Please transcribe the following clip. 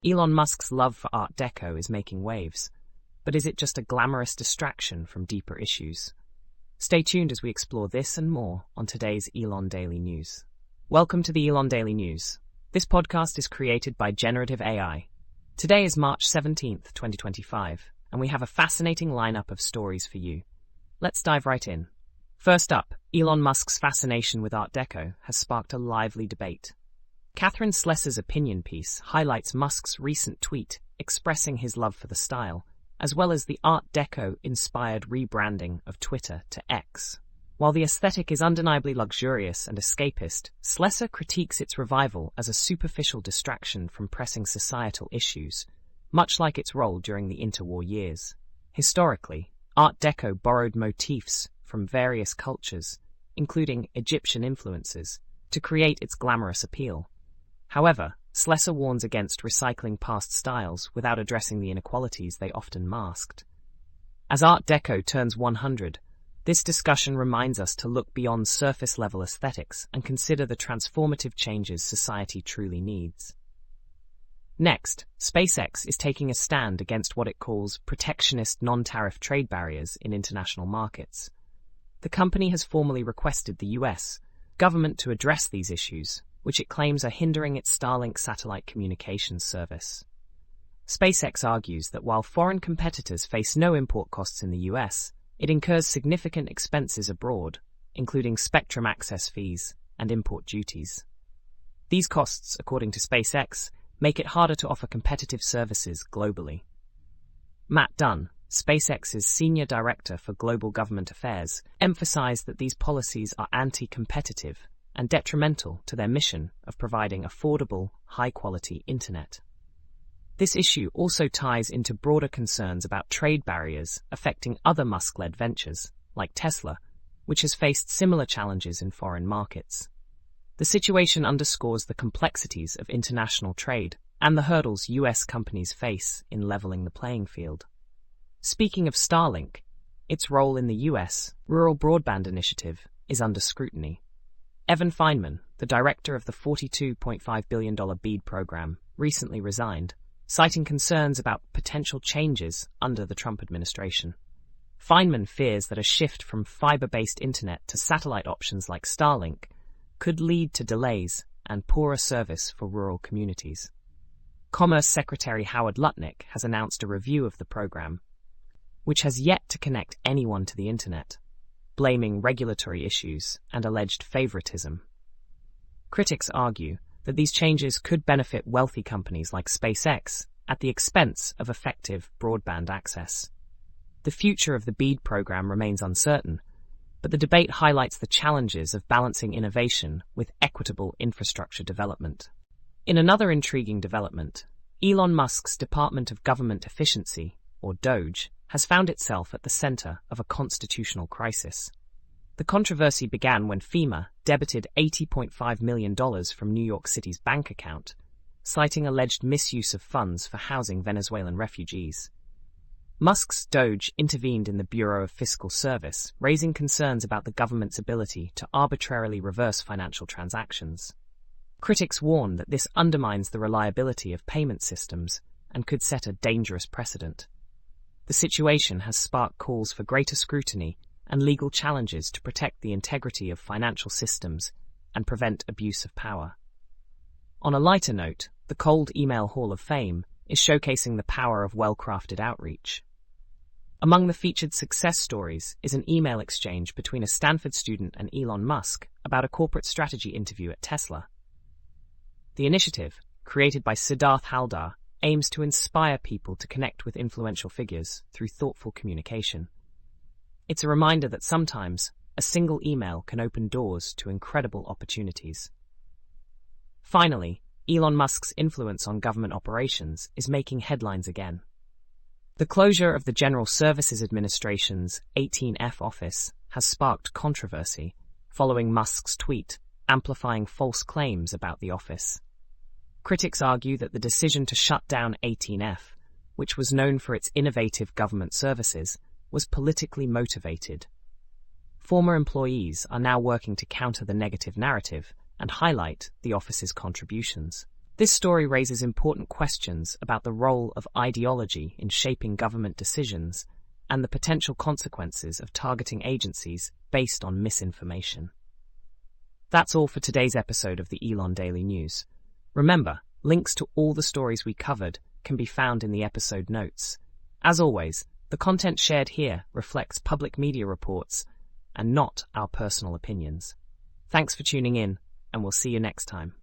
Elon Musk's love for Art Deco is making waves, but is it just a glamorous distraction from deeper issues? Stay tuned as we explore this and more on today's Elon Daily News. Welcome to the Elon Daily News. This podcast is created by Generative AI. Today is March 17th, 2025, and we have a fascinating lineup of stories for you. Let's dive right in. First up, Elon Musk's fascination with Art Deco has sparked a lively debate. Catherine Slessor's opinion piece highlights Musk's recent tweet expressing his love for the style, as well as the Art Deco-inspired rebranding of Twitter to X. While the aesthetic is undeniably luxurious and escapist, Slessor critiques its revival as a superficial distraction from pressing societal issues, much like its role during the interwar years. Historically, Art Deco borrowed motifs from various cultures, including Egyptian influences, to create its glamorous appeal. However, Slessor warns against recycling past styles without addressing the inequalities they often masked. As Art Deco turns 100, this discussion reminds us to look beyond surface-level aesthetics and consider the transformative changes society truly needs. Next, SpaceX is taking a stand against what it calls protectionist non-tariff trade barriers in international markets. The company has formally requested the US government to address these issues, which it claims are hindering its Starlink satellite communications service. SpaceX argues that while foreign competitors face no import costs in the US, it incurs significant expenses abroad, including spectrum access fees and import duties. These costs, according to SpaceX, make it harder to offer competitive services globally. Matt Dunn, SpaceX's Senior Director for Global Government Affairs, emphasized that these policies are anti-competitive and detrimental to their mission of providing affordable, high-quality internet. This issue also ties into broader concerns about trade barriers affecting other Musk-led ventures, like Tesla, which has faced similar challenges in foreign markets. The situation underscores the complexities of international trade and the hurdles US companies face in leveling the playing field. Speaking of Starlink, its role in the US rural broadband initiative is under scrutiny. Evan Feynman, the director of the $42.5 billion BEAD program, recently resigned, citing concerns about potential changes under the Trump administration. Feynman fears that a shift from fiber-based internet to satellite options like Starlink could lead to delays and poorer service for rural communities. Commerce Secretary Howard Lutnick has announced a review of the program, which has yet to connect anyone to the internet, blaming regulatory issues and alleged favoritism. Critics argue that these changes could benefit wealthy companies like SpaceX at the expense of effective broadband access. The future of the BEAD program remains uncertain, but the debate highlights the challenges of balancing innovation with equitable infrastructure development. In another intriguing development, Elon Musk's Department of Government Efficiency, or DOGE, has found itself at the center of a constitutional crisis. The controversy began when FEMA debited $80.5 million from New York City's bank account, citing alleged misuse of funds for housing Venezuelan refugees. Musk's DOGE intervened in the Bureau of Fiscal Service, raising concerns about the government's ability to arbitrarily reverse financial transactions. Critics warn that this undermines the reliability of payment systems and could set a dangerous precedent. The situation has sparked calls for greater scrutiny and legal challenges to protect the integrity of financial systems and prevent abuse of power. On a lighter note, the Cold Email Hall of Fame is showcasing the power of well-crafted outreach. Among the featured success stories is an email exchange between a Stanford student and Elon Musk about a corporate strategy interview at Tesla. The initiative, created by Siddharth Haldar, aims to inspire people to connect with influential figures through thoughtful communication. It's a reminder that sometimes a single email can open doors to incredible opportunities. Finally, Elon Musk's influence on government operations is making headlines again. The closure of the General Services Administration's 18F office has sparked controversy following Musk's tweet amplifying false claims about the office. Critics argue that the decision to shut down 18F, which was known for its innovative government services, was politically motivated. Former employees are now working to counter the negative narrative and highlight the office's contributions. This story raises important questions about the role of ideology in shaping government decisions and the potential consequences of targeting agencies based on misinformation. That's all for today's episode of the Elon Daily News. Remember, links to all the stories we covered can be found in the episode notes. As always, the content shared here reflects public media reports and not our personal opinions. Thanks for tuning in, and we'll see you next time.